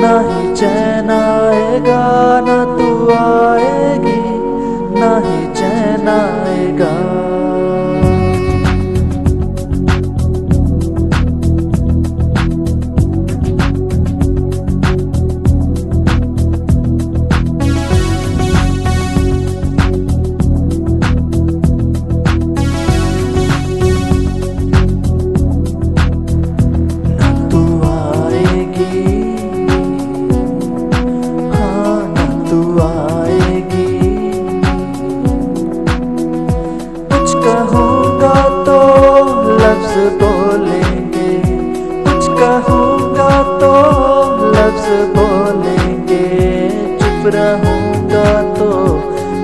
ना ही चैन आएगा, ना तू आएगी, ना ही चैन आएगा। कहूँगा तो लफ्ज बोलेंगे, कुछ कहूँगा तो लफ्ज बोलेंगे, चुप रहूँगा तो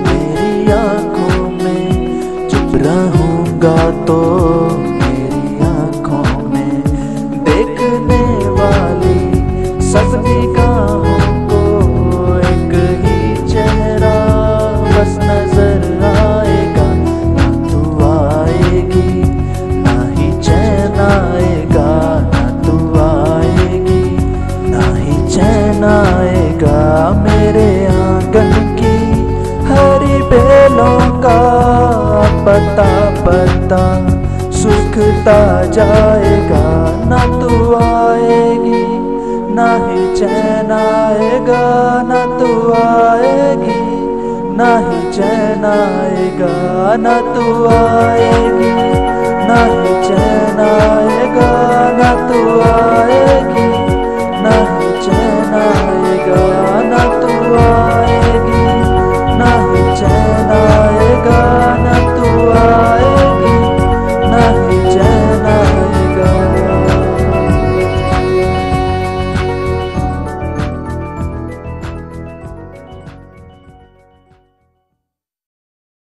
मेरी आँखों में, चुप रहूँगा तो मेरी आँखों में देखने वाली सब निगाहों को एक ही चेहरा बस नजर आएगा। आएगा मेरे आंगन की हरी बेलों का पत्ता पत्ता सूखता जाएगा। ना तू आएगी, ना ही चैन आएगा, ना तू आएगी, ना ही चैन आएगा, ना तू आएगी, ना ही चैन आएगा, ना तू आएगी,